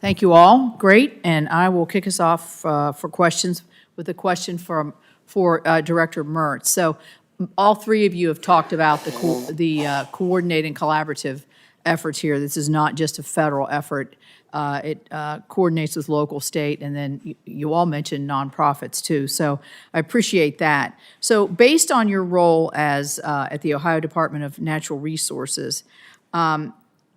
Thank you all. Great. And I will kick us off for questions with a question for Director Mertz. So all three of you have talked about the coordinated and collaborative efforts here. This is not just a federal effort. It coordinates with local, state, and then you all mentioned nonprofits too. So I appreciate that. So based on your role as at the Ohio Department of Natural Resources,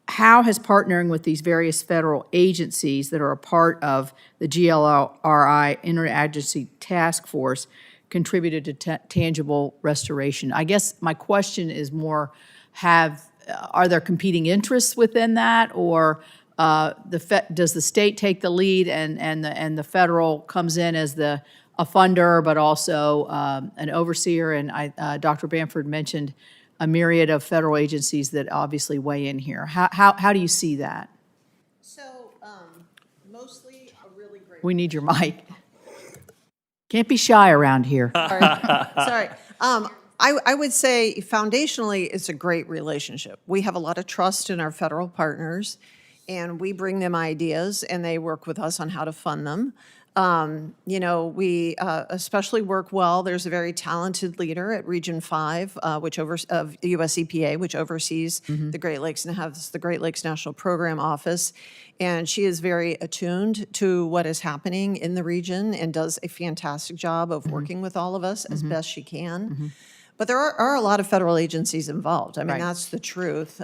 how has partnering with these various federal agencies that are a part of the GLRI Interagency Task Force contributed to tangible restoration? I guess my question is more, are there competing interests within that, or does the state take the lead and the federal comes in as a funder, but also an overseer? And Dr. Bamford mentioned a myriad of federal agencies that obviously weigh in here. How do you see that? So, mostly a really great... We need your mic. Can't be shy around here. Sorry. I would say foundationally, it's a great relationship. We have a lot of trust in our federal partners, and we bring them ideas, and they work with us on how to fund them. We especially work well. There's a very talented leader at Region 5, of US EPA, which oversees the Great Lakes and has the Great Lakes National Program Office. And she is very attuned to what is happening in the region and does a fantastic job of working with all of us as best she can. But there are a lot of federal agencies involved. I mean, that's the truth.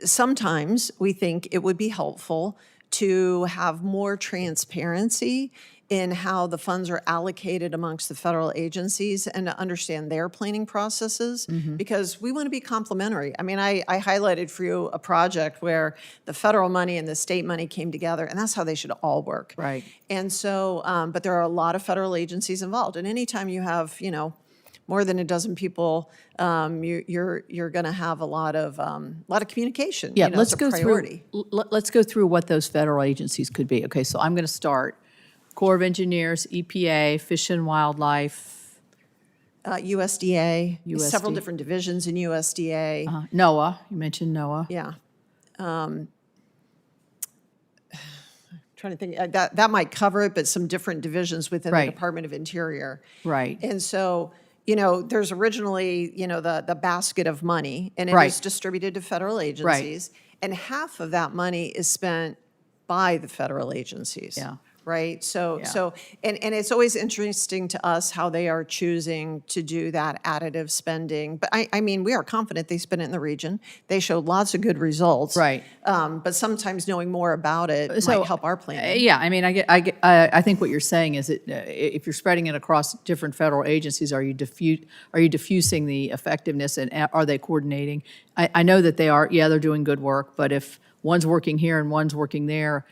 Sometimes we think it would be helpful to have more transparency in how the funds are allocated amongst the federal agencies and to understand their planning processes, because we want to be complementary. I mean, I highlighted for you a project where the federal money and the state money came together, and that's how they should all work. Right. And so, but there are a lot of federal agencies involved, and anytime you have, more than a dozen people, you're going to have a lot of communication. Yeah, let's go through. Let's go through what those federal agencies could be. Okay, so I'm going to start. Corps of Engineers, EPA, Fish and Wildlife, USDA, several different divisions in USDA. NOAA. You mentioned NOAA. Yeah. Trying to think that might cover it, but some different divisions within the Department of Interior. Right. And so, there's originally, the basket of money, and it is distributed to federal agencies, and half of that money is spent by the federal agencies. Yeah. Right. So and it's always interesting to us how they are choosing to do that additive spending. But I mean, we are confident they spend it in the region. They show lots of good results. Right. But sometimes knowing more about it might help our planning. Yeah. I mean, I think what you're saying is that if you're spreading it across different federal agencies, are you diffusing the effectiveness, and are they coordinating? I know that they are. Yeah, they're doing good work. But if one's working here and one's working there,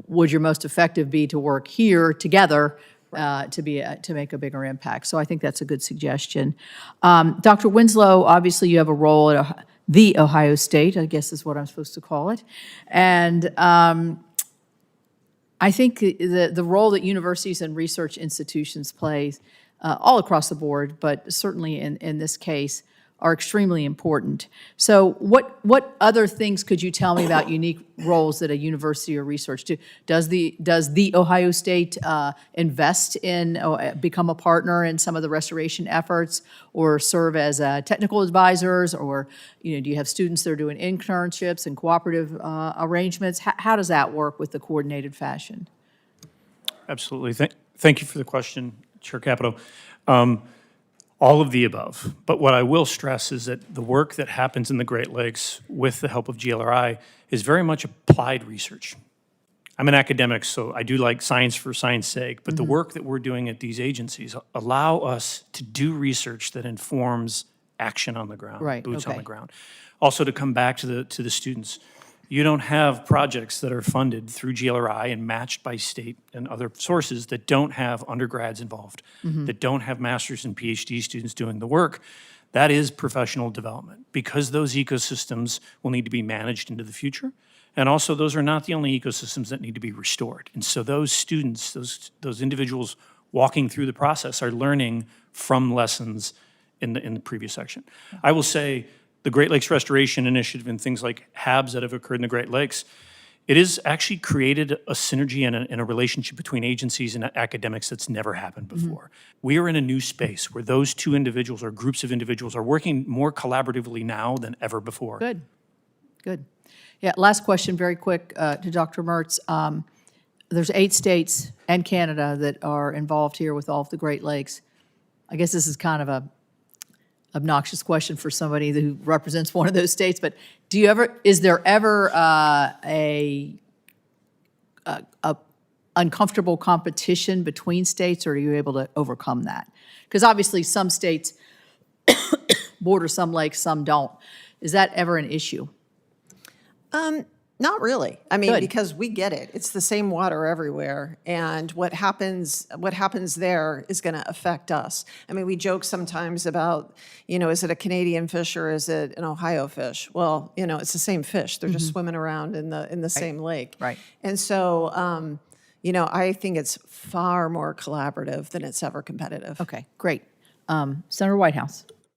would your most effective be to work here together to make a bigger impact? So I think that's a good suggestion. Dr. Winslow, obviously you have a role at the Ohio State, I guess is what I'm supposed to call it. And I think the role that universities and research institutions play all across the board, but certainly in this case, are extremely important. So what other things could you tell me about unique roles that a university or research do? Does the Ohio State invest in, become a partner in some of the restoration efforts, or serve as technical advisors, or do you have students that are doing internships and cooperative arrangements? How does that work with the coordinated fashion? Absolutely. Thank you for the question, Chair Capito. All of the above. But what I will stress is that the work that happens in the Great Lakes with the help of GLRI is very much applied research. I'm an academic, so I do like science for science sake, but the work that we're doing at these agencies allow us to do research that informs action on the ground, boots on the ground. Also, to come back to the students, you don't have projects that are funded through GLRI and matched by state and other sources that don't have undergrads involved, that don't have master's and PhD students doing the work. That is professional development, because those ecosystems will need to be managed into the future. And also, those are not the only ecosystems that need to be restored. And so those students, those individuals walking through the process are learning from lessons in the previous section. I will say, the Great Lakes Restoration Initiative and things like HABs that have occurred in the Great Lakes, it has actually created a synergy and a relationship between agencies and academics that's never happened before. We are in a new space where those two individuals or groups of individuals are working more collaboratively now than ever before. Good, good. Yeah, last question, very quick, to Dr. Mertz. There's 8 states and Canada that are involved here with all of the Great Lakes. I guess this is kind of a obnoxious question for somebody who represents one of those states, but is there ever a uncomfortable competition between states, or are you able to overcome that? Because obviously some states border some lakes, some don't. Is that ever an issue? Not really. I mean, Good. because we get it. It's the same water everywhere, and what happens there is going to affect us. I mean, we joke sometimes about, is it a Canadian fish or is it an Ohio fish? Well, it's the same fish. They're just swimming around in the same lake. Right. And so, I think it's far more collaborative than it's ever competitive. Okay, great. Senator Whitehouse.